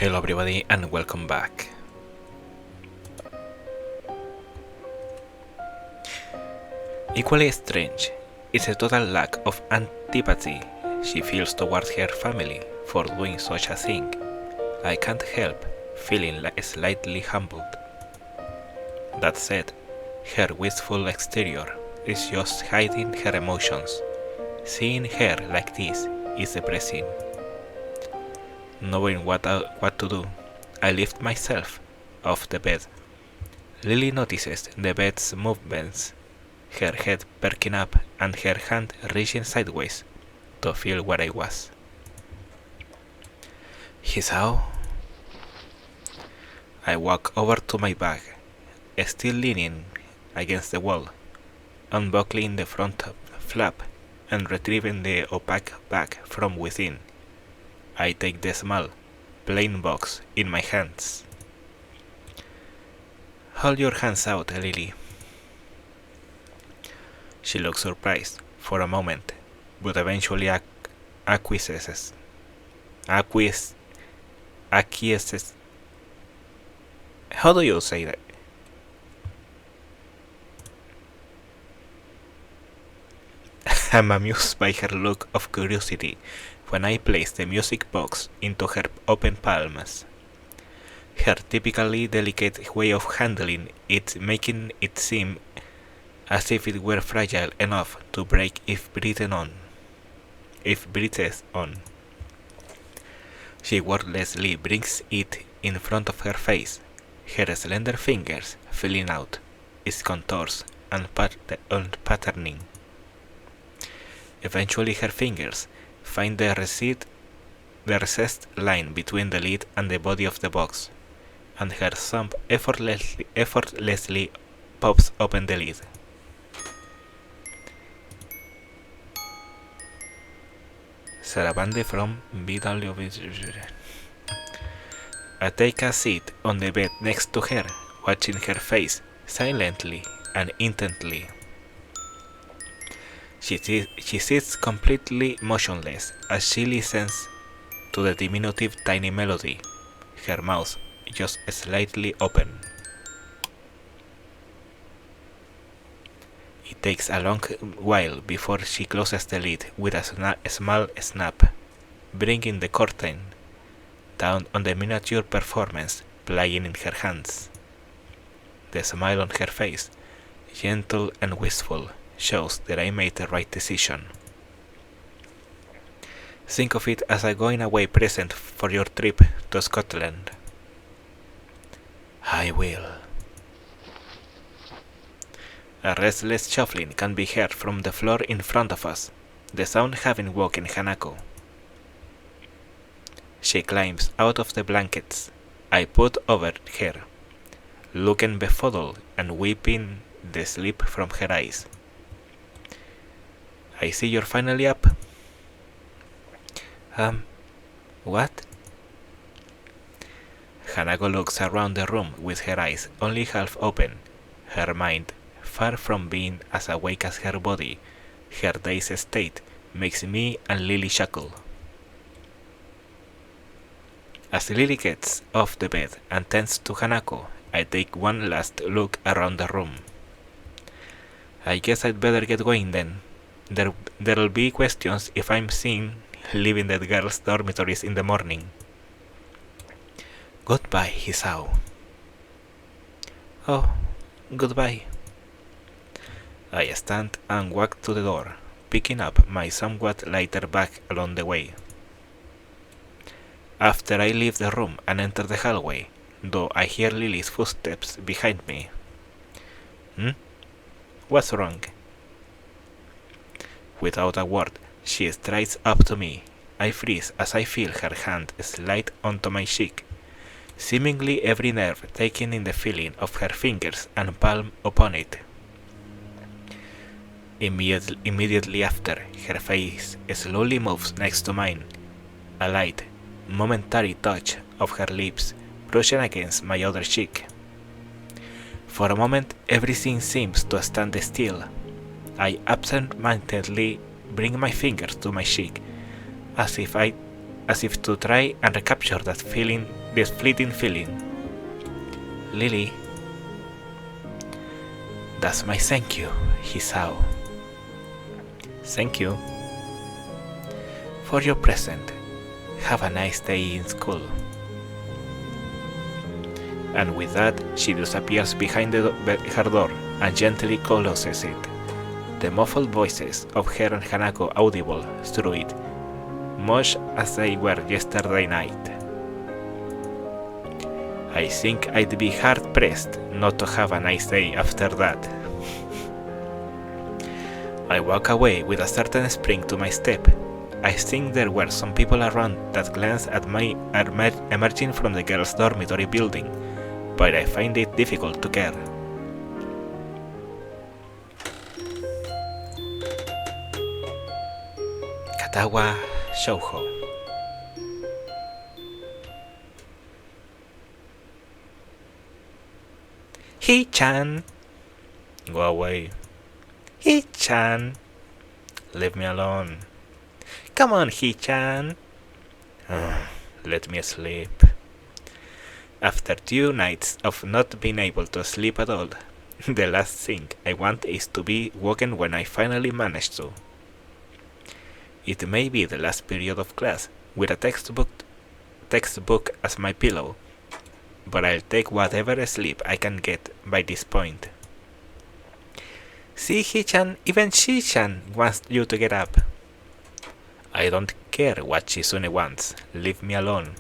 Hello everybody and welcome back. Equally strange is the total lack of antipathy she feels towards her family for doing such a thing. I can't help feeling slightly humbled. That said, her wistful exterior is just hiding her emotions. Seeing her like this is depressing. Knowing what to do, I lift myself off the bed. Lily notices the bed's movements, her head perking up and her hand reaching sideways to feel where I was. Hisao? I walk over to my bag, still leaning against the wall, unbuckling the front flap and retrieving the opaque bag from within. I take the small, plain box in my hands. Hold your hands out, Lily. She looks surprised for a moment, but eventually acquiesces. Acquiesces. How do you say that? I'm amused by her look of curiosity when I place the music box into her open palms. Her typically delicate way of handling it making it seem as if it were fragile enough to break if breathed on. She wordlessly brings it in front of her face, her slender fingers filling out its contours and patterning. Eventually her fingers find the recessed line between the lid and the body of the box, and her thumb effortlessly pops open the lid. Sarabande from BW. I take a seat on the bed next to her, watching her face silently and intently. She sits completely motionless as she listens to the diminutive tiny melody, her mouth just slightly open. It takes a long while before she closes the lid with a small snap, bringing the curtain down on the miniature performance playing in her hands. The smile on her face, gentle and wistful, shows that I made the right decision. Think of it as a going away present for your trip to Scotland. I will. A restless shuffling can be heard from the floor in front of us, the sound having woken Hanako. She climbs out of the blankets. I put over her, looking befuddled and wiping the sleep from her eyes. I see you're finally up. What? Hanako looks around the room with her eyes only half open, her mind far from being as awake as her body. Her dazed state makes me and Lily chuckle. As Lily gets off the bed and turns to Hanako, I take one last look around the room. I guess I'd better get going then. There'll be questions if I'm seen leaving the girls' dormitories in the morning. Goodbye, Hisao. Oh, goodbye. I stand and walk to the door, picking up my somewhat lighter bag along the way. After I leave the room and enter the hallway, though I hear Lily's footsteps behind me. What's wrong? Without a word, she strides up to me. I freeze as I feel her hand slide onto my cheek, seemingly every nerve taking in the feeling of her fingers and palm upon it. Immediately after, her face slowly moves next to mine, a light, momentary touch of her lips brushing against my other cheek. For a moment, everything seems to stand still. I absent-mindedly bring my fingers to my cheek, as if to try and recapture that feeling this fleeting feeling. Lily, that's my thank you, he saw. Thank you for your present. Have a nice day in school. And with that, she disappears behind her door and gently closes it. The muffled voices of her and Hanako audible through it, much as they were yesterday night. I think I'd be hard-pressed not to have a nice day after that. I walk away with a certain spring to my step. I think there were some people around that glanced at me emerging from the girls' dormitory building, but I find it difficult to care. Katawa Shoujo. He-chan! Go away. He-chan! Leave me alone. Come on, He-chan! Let me sleep. After 2 nights of not being able to sleep at all, the last thing I want is to be woken when I finally manage to. It may be the last period of class, with a textbook as my pillow, but I'll take whatever sleep I can get by this point. See, He-chan, even Shi-chan wants you to get up. I don't care what Shizune wants, leave me alone.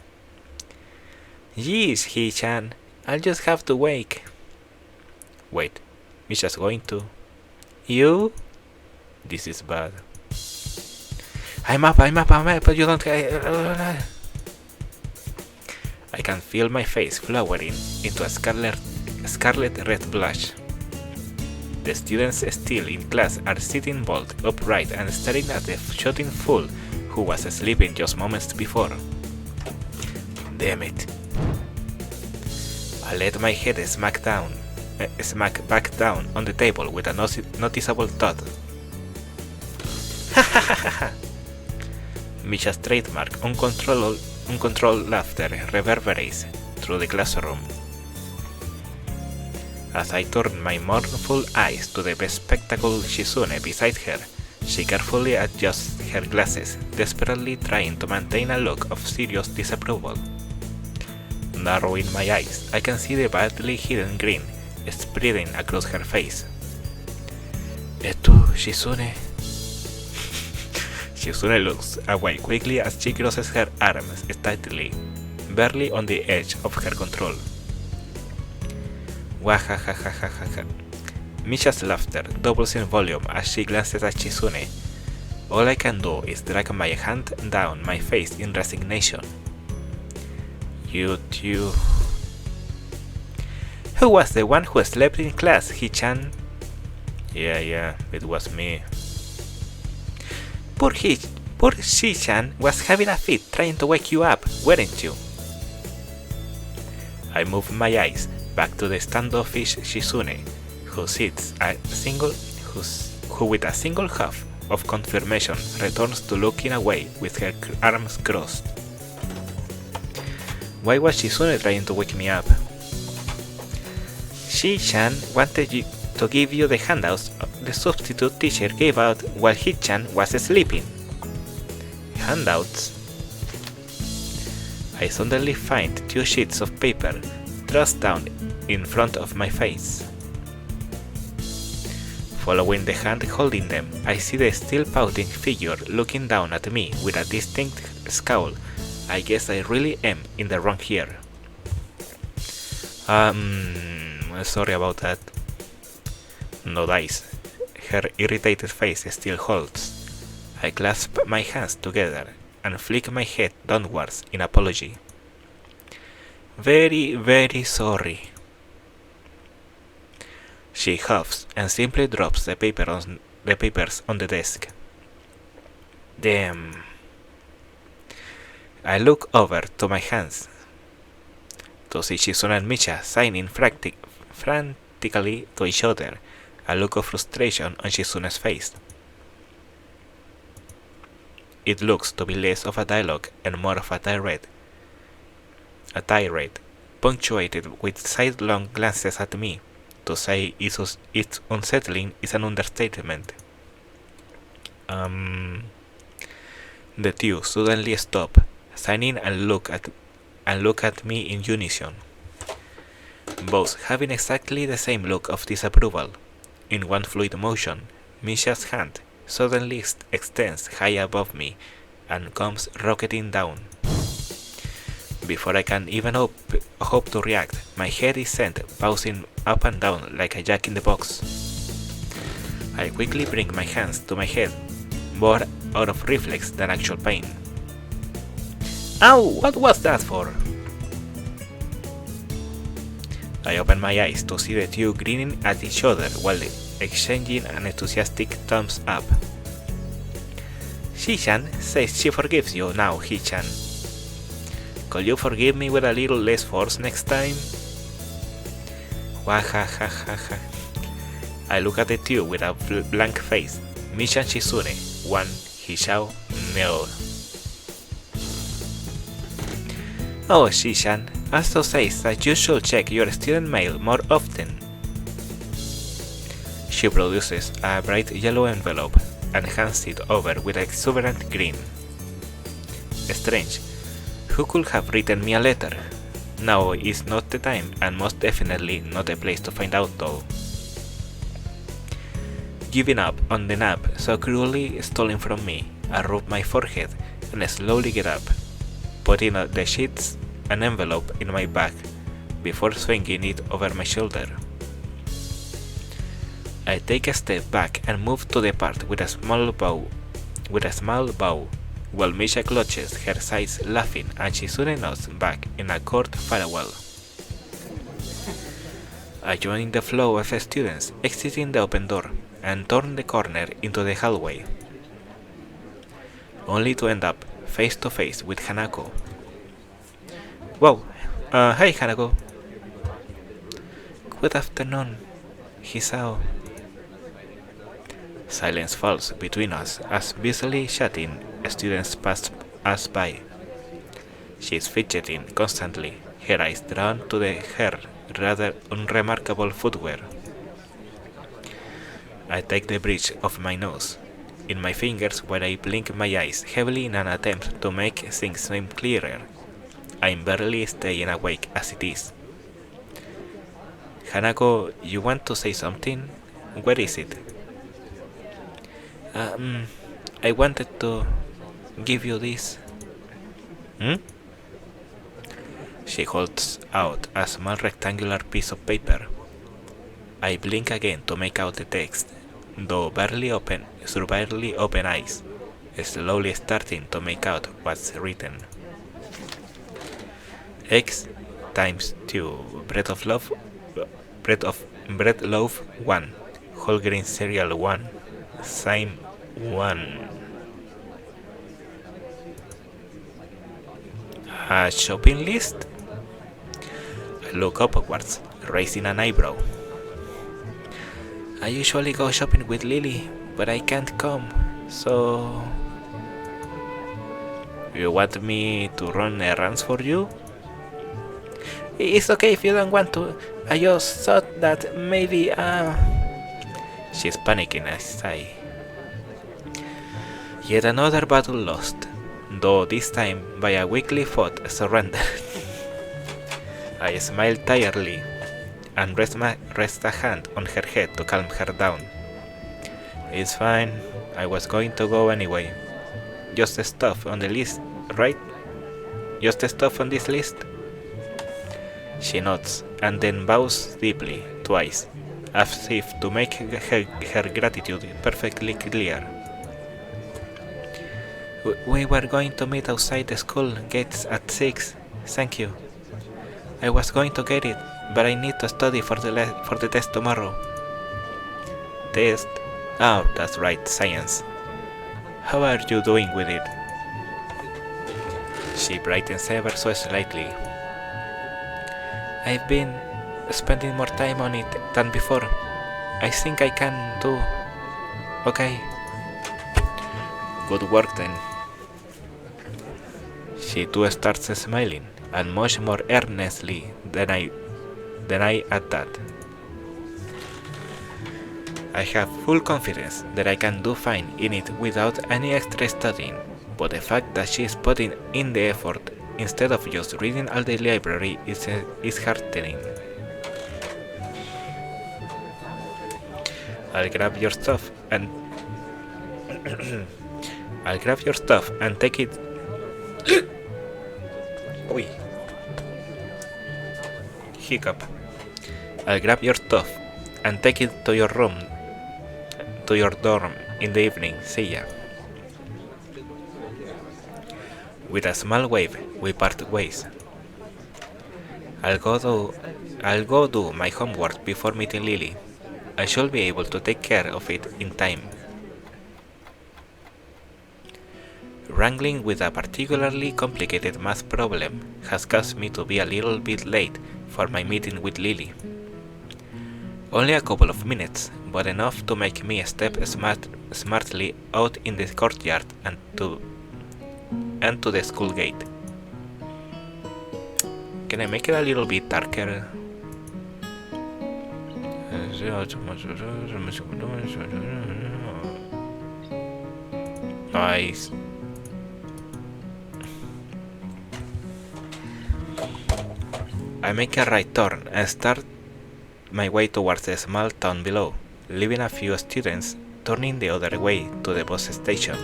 Jeez, He-chan, I'll just have to wake. Wait, Misha's going to. You? This is bad. I'm up, but you don't... I can feel my face flowering into a scarlet red blush. The students still in class are sitting bolt upright and staring at the shouting fool who was sleeping just moments before. Damn it. I let my head smack back down on the table with a noticeable thud. Ha ha ha ha! Misha's trademark uncontrolled laughter reverberates through the classroom. As I turn my mournful eyes to the bespectacled Shizune beside her, she carefully adjusts her glasses, desperately trying to maintain a look of serious disapproval. Narrowing my eyes, I can see the badly hidden grin spreading across her face. ¿Tú, Shizune? Shizune looks away quickly as she crosses her arms tightly, barely on the edge of her control. Wahahahahaha. Misha's laughter doubles in volume as she glances at Shizune. All I can do is drag my hand down my face in resignation. You... Who was the one who slept in class, He-chan? Yeah, it was me. Poor Shi-chan was having a fit trying to wake you up, weren't you? I move my eyes back to the standoffish Shizune, who with a single huff of confirmation returns to looking away with her arms crossed. Why was Shizune trying to wake me up? Shi-chan wanted to give you the handouts the substitute teacher gave out while He-chan was sleeping. Handouts? I suddenly find 2 sheets of paper thrust down in front of my face. Following the hand holding them, I see the still pouting figure looking down at me with a distinct scowl. I guess I really am in the wrong here. Sorry about that. No dice. Her irritated face still holds. I clasp my hands together and flick my head downwards in apology. Very, very sorry. She huffs and simply drops the papers on the desk. Damn. I look over to my hands to see Shizune and Misha signing frantically to each other, a look of frustration on Shizune's face. It looks to be less of a dialogue and more of a tirade. a tirade, punctuated with sidelong glances at me. To say it's unsettling is an understatement. The two suddenly stop, signing and look at me in unison, both having exactly the same look of disapproval. In one fluid motion, Misha's hand suddenly extends high above me and comes rocketing down. Before I can even hope to react, my head is sent bouncing up and down like a jack-in-the-box. I quickly bring my hands to my head, more out of reflex than actual pain. Ow! What was that for? I open my eyes to see the two grinning at each other while exchanging an enthusiastic thumbs up. Shi-chan says she forgives you now, Hi-chan. Could you forgive me with a little less force next time? Wahahahaha. I look at the two with a blank face. Misha and Shizune, one, Hishao, no. Oh, Shi-chan, Asto says that you should check your student mail more often. She produces a bright yellow envelope and hands it over with an exuberant grin. Strange. Who could have written me a letter? Now is not the time, and most definitely not the place to find out though. Giving up on the nap so cruelly stolen from me, I rub my forehead and slowly get up, putting the sheets and envelope in my bag before swinging it over my shoulder. I take a step back and move to depart with a small bow, while Misha clutches her sides laughing and Shizune nods back in a court farewell. I join the flow of students exiting the open door and turn the corner into the hallway, only to end up face to face with Hanako. Whoa, hi Hanako. Good afternoon, Hisao. Silence falls between us as busily chatting students pass us by. She is fidgeting constantly, her eyes drawn to her rather unremarkable footwear. I take the bridge of my nose in my fingers while I blink my eyes heavily in an attempt to make things seem clearer. I'm barely staying awake as it is. Hanako, you want to say something? Where is it? I wanted to give you this. She holds out a small rectangular piece of paper. I blink again to make out the text, though barely open eyes, slowly starting to make out what's written. X times 2 bread loaf 1, whole grain cereal 1, same 1. A shopping list? I look upwards, raising an eyebrow. I usually go shopping with Lily, but I can't come, so... You want me to run errands for you? It's okay if you don't want to. I just thought that maybe, She's panicking as I sigh. Yet another battle lost, though this time by a weakly fought surrender. I smile tiredly and rest a hand on her head to calm her down. It's fine, I was going to go anyway. Just the stuff on the list, right? Just the stuff on this list? She nods and then bows deeply, twice, as if to make her gratitude perfectly clear. We were going to meet outside the school gates at 6, thank you. I was going to get it, but I need to study for the test tomorrow. Test? Oh, that's right, science. How are you doing with it? She brightens ever so slightly. I've been spending more time on it than before. I think I can do okay. Good work then. She too starts smiling, and much more earnestly than I at that. I have full confidence that I can do fine in it without any extra studying, but the fact that she is putting in the effort instead of just reading all the library is heartening. I'll grab your stuff and I'll grab your stuff and take it. Uy. Hiccup. I'll grab your stuff and take it to your room, to your dorm in the evening. See ya. With a small wave, we part ways. I'll go do my homework before meeting Lily. I should be able to take care of it in time. Wrangling with a particularly complicated math problem has caused me to be a little bit late for my meeting with Lily. Only a couple of minutes, but enough to make me step smartly out in the courtyard and to the school gate. Can I make it a little bit darker? Nice. I make a right turn and start my way towards the small town below, leaving a few students turning the other way to the bus station.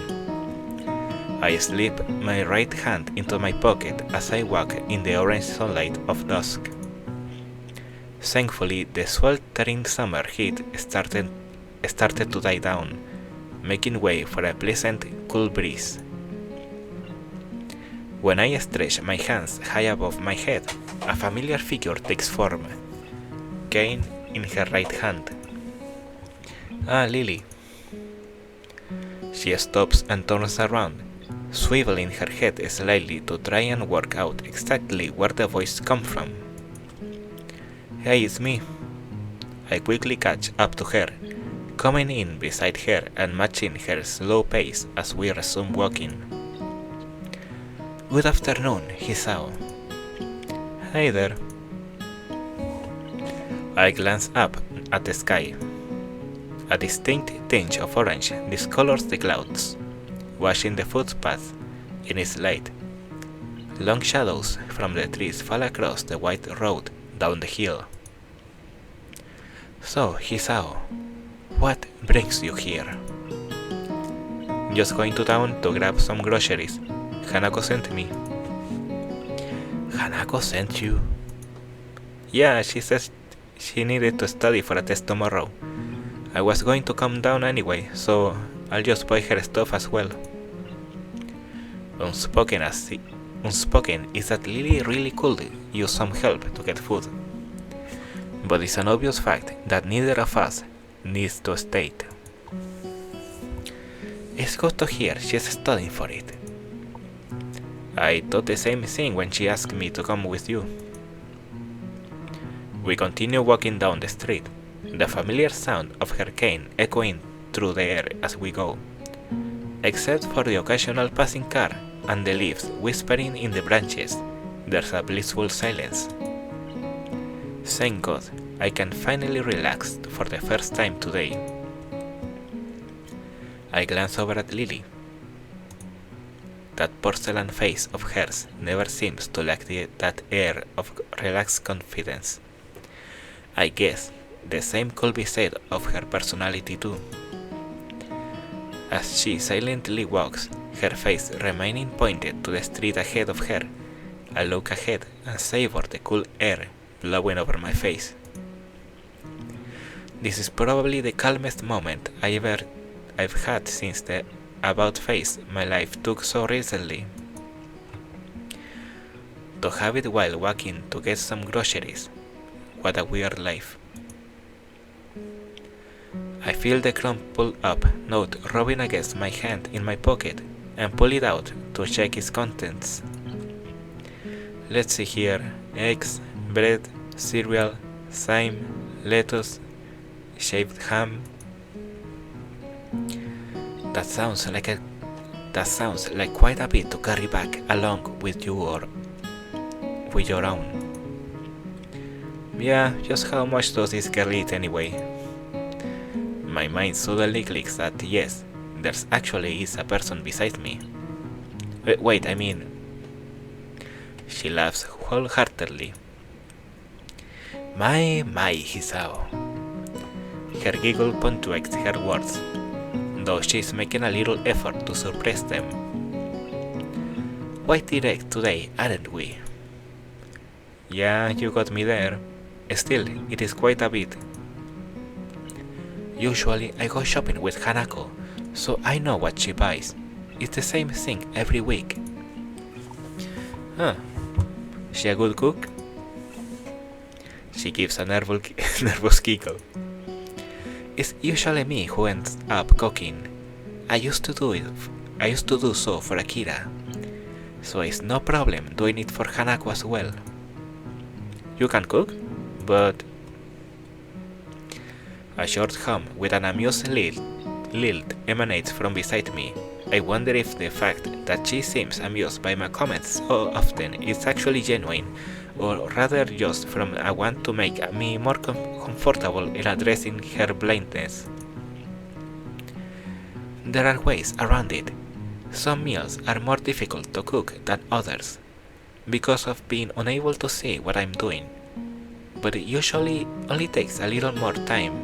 I slip my right hand into my pocket as I walk in the orange sunlight of dusk. Thankfully, the sweltering summer heat started to die down, making way for a pleasant, cool breeze. When I stretch my hands high above my head, a familiar figure takes form, cane in her right hand. Ah, Lily. She stops and turns around, swiveling her head slightly to try and work out exactly where the voice comes from. Hey, it's me. I quickly catch up to her, coming in beside her and matching her slow pace as we resume walking. Good afternoon, Hisao. Hey there. I glance up at the sky. A distinct tinge of orange discolors the clouds, washing the footpath in its light. Long shadows from the trees fall across the white road down the hill. So, Hisao, what brings you here? Just going to town to grab some groceries. Hanako sent me. Hanako sent you? Yeah, she says she needed to study for a test tomorrow. I was going to come down anyway, so I'll just buy her stuff as well. Unspoken is that Lily really could use some help to get food. But it's an obvious fact that neither of us needs to state. It's good to hear she's studying for it. I thought the same thing when she asked me to come with you. We continue walking down the street, the familiar sound of her cane echoing through the air as we go, except for the occasional passing car and the leaves whispering in the branches. There's a blissful silence. Thank God, I can finally relax for the first time today. I glance over at Lily. That porcelain face of hers never seems to lack that air of relaxed confidence. I guess the same could be said of her personality too. As she silently walks, her face remaining pointed to the street ahead of her, I look ahead and savor the cool air blowing over my face. This is probably the calmest moment I've had since the about face my life took so recently. To have it while walking to get some groceries, what a weird life. I feel the crumpled up note rubbing against my hand in my pocket and pull it out to check its contents. Let's see here: eggs, bread, cereal, thyme, lettuce, shaved ham. That sounds like quite a bit to carry back along with you, or up with your own. Yeah, just how much does this girl eat anyway? My mind suddenly clicks that yes, there's actually is a person beside me. Wait, I mean... She laughs wholeheartedly. My, Hisao. Her giggle punctuates her words, though she's making a little effort to suppress them. Quite direct today, aren't we? Yeah, you got me there. Still, it is quite a bit. Usually I go shopping with Hanako, so I know what she buys. It's the same thing every week. Huh. She a good cook? She gives a nervous giggle. It's usually me who ends up cooking. I used to do so for Akira, so it's no problem doing it for Hanako as well. You can cook? But... A short hum with an amused lilt emanates from beside me. I wonder if the fact that she seems amused by my comments so often is actually genuine, or rather just from a want to make me more comfortable in addressing her blindness. There are ways around it. Some meals are more difficult to cook than others, because of being unable to see what I'm doing, but it usually only takes a little more time.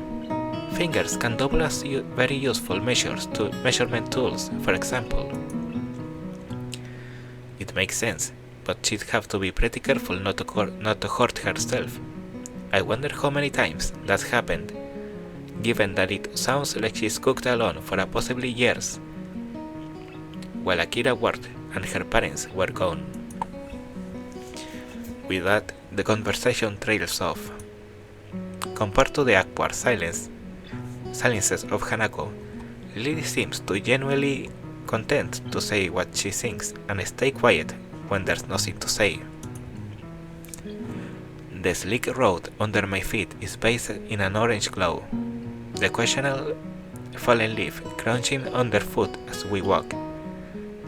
Fingers can double as very useful measurement tools, for example. It makes sense, but she'd have to be pretty careful not to hurt herself. I wonder how many times that's happened, given that it sounds like she's cooked alone for possibly years, while Akira worked and her parents were gone. With that, the conversation trails off. Compared to the awkward silences of Hanako, Lily seems to genuinely content to say what she thinks and stay quiet when there's nothing to say. The slick road under my feet is bathed in an orange glow, the occasional fallen leaf crunching underfoot as we walk.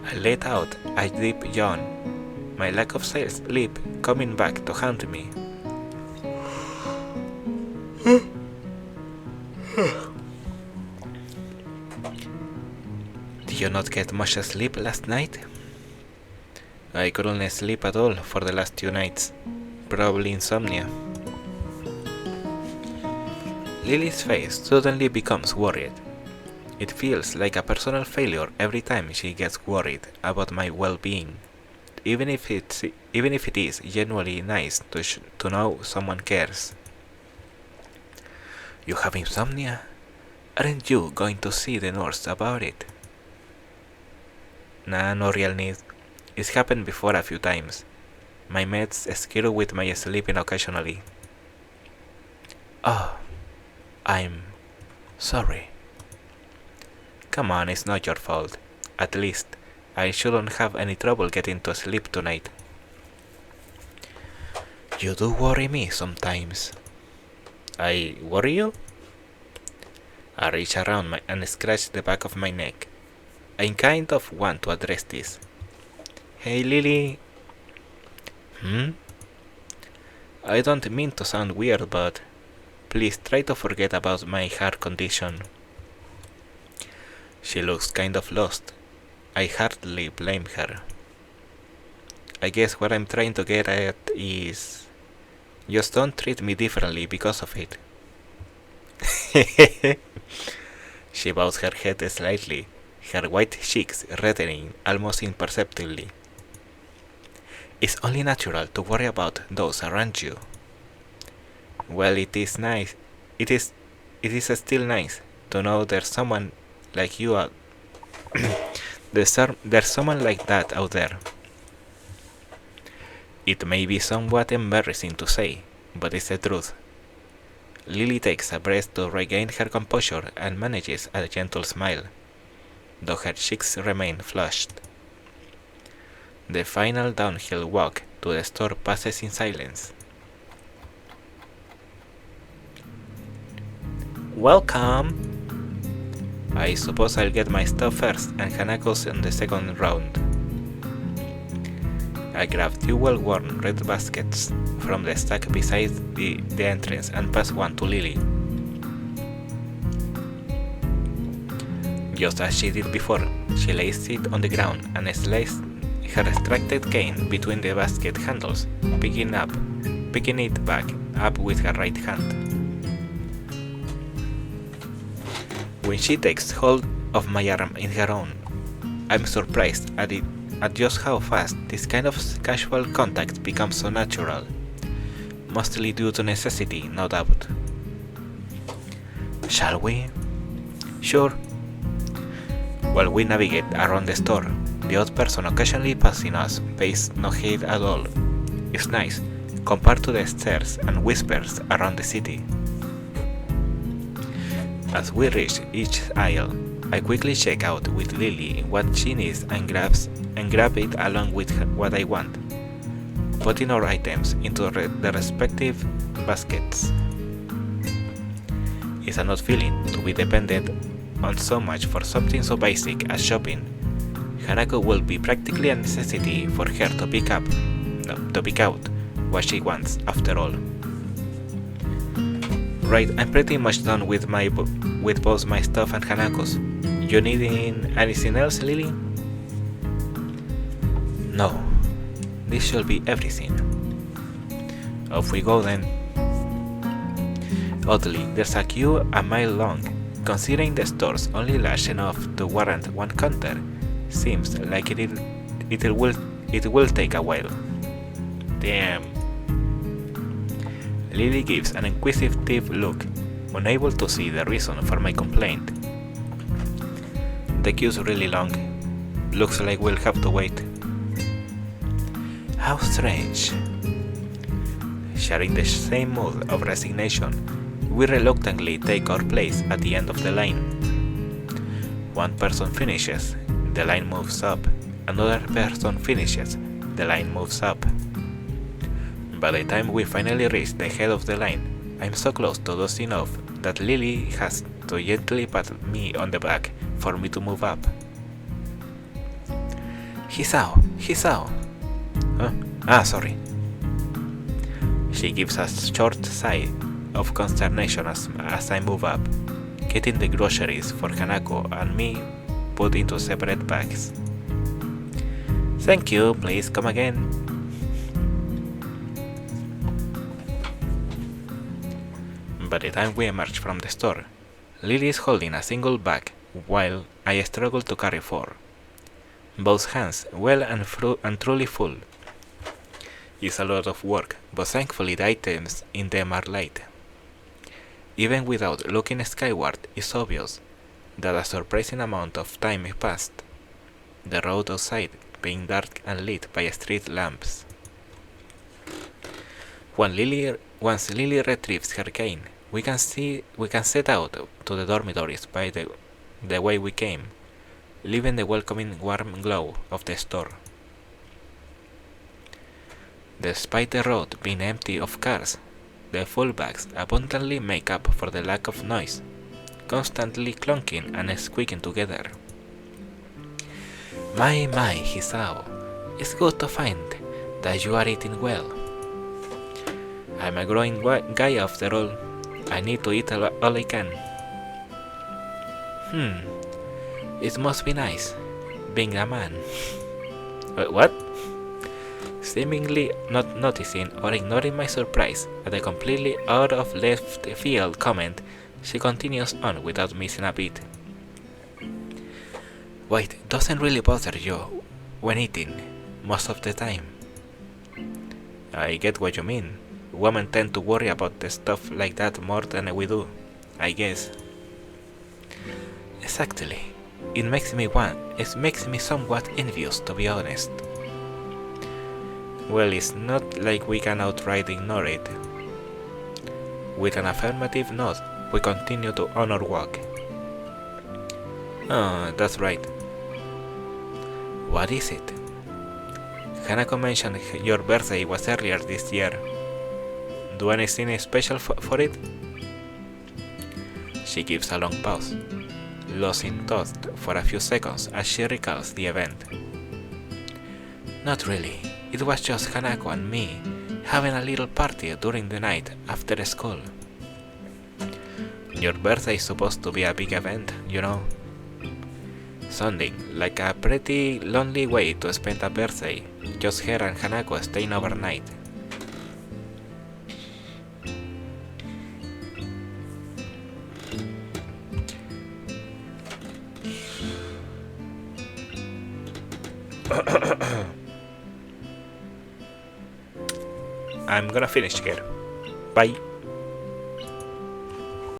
I let out a deep yawn, my lack of sleep coming back to haunt me. Did you not get much sleep last night? I couldn't sleep at all for the last 2 nights. Probably insomnia. Lily's face suddenly becomes worried. It feels like a personal failure every time she gets worried about my well-being, even if it is genuinely nice to know someone cares. You have insomnia? Aren't you going to see the nurse about it? Nah, no real need. It's happened before a few times. My meds scare with my sleeping occasionally. Oh, I'm sorry. Come on, it's not your fault. At least, I shouldn't have any trouble getting to sleep tonight. You do worry me sometimes. I worry you? I reach around and scratch the back of my neck. I kind of want to address this. Hey Lily. I don't mean to sound weird, but please try to forget about my heart condition. She looks kind of lost. I hardly blame her. I guess what I'm trying to get at is... just don't treat me differently because of it. She bows her head slightly, her white cheeks reddening almost imperceptibly. It's only natural to worry about those around you. Well, it is nice. It is still nice to know there's someone like you out. there's someone like that out there. It may be somewhat embarrassing to say, but it's the truth. Lily takes a breath to regain her composure and manages a gentle smile, though her cheeks remain flushed. The final downhill walk to the store passes in silence. Welcome! I suppose I'll get my stuff first and Hanako's in the second round. I grab two well-worn red baskets from the stack beside the entrance and pass one to Lily. Just as she did before, she lays it on the ground and slices her extracted cane between the basket handles, picking it back up with her right hand. When she takes hold of my arm in her own, I'm surprised at just how fast this kind of casual contact becomes so natural, mostly due to necessity, no doubt. Shall we? Sure. While we navigate around the store, the odd person occasionally passing us pays no heed at all. It's nice, compared to the stares and whispers around the city. As we reach each aisle, I quickly check out with Lily what she needs and grab it along with what I want, putting our items into the respective baskets. It's an odd feeling to be dependent on so much for something so basic as shopping. Hanako will be practically a necessity for her to pick out what she wants after all. Right, I'm pretty much done with both my stuff and Hanako's. You needing anything else, Lily? No, this should be everything. Off we go then. Oddly, there's a queue a mile long. Considering the store's only large enough to warrant one counter, seems like it will take a while. Damn. Lily gives an inquisitive look, unable to see the reason for my complaint. The queue's really long. Looks like we'll have to wait. How strange. Sharing the same mood of resignation, we reluctantly take our place at the end of the line. One person finishes, the line moves up. Another person finishes, the line moves up. By the time we finally reach the head of the line, I'm so close to dozing off that Lily has to gently pat me on the back for me to move up. Hisao! Sorry. She gives a short sigh of consternation as I move up, getting the groceries for Hanako and me put into separate bags. Thank you, please come again. By the time we emerge from the store, Lily is holding a single bag while I struggle to carry four. Both hands well and truly full. It's a lot of work, but thankfully the items in them are light. Even without looking skyward, it's obvious that a surprising amount of time passed, the road outside being dark and lit by street lamps. Once Lily retrieves her cane, we can set out to the dormitories by the way we came, leaving the welcoming warm glow of the store. Despite the road being empty of cars, the full bags abundantly make up for the lack of noise, constantly clunking and squeaking together. My, Hisao, it's good to find that you are eating well. I'm a growing guy after all. I need to eat all I can. It must be nice, being a man. What? Seemingly not noticing or ignoring my surprise at a completely out of left field comment, she continues on without missing a beat. Weight doesn't really bother you when eating, most of the time. I get what you mean. Women tend to worry about the stuff like that more than we do, I guess. Exactly. It makes me somewhat envious, to be honest. Well, it's not like we can outright ignore it. With an affirmative nod, we continue on our walk. Oh, that's right. What is it? Hanako mentioned your birthday was earlier this year. Do anything special for it? She gives a long pause, lost in thought for a few seconds as she recalls the event. Not really. It was just Hanako and me, having a little party during the night after school. Your birthday is supposed to be a big event, you know. Sounding like a pretty lonely way to spend a birthday, just her and Hanako staying overnight. I'm gonna finish here. Bye.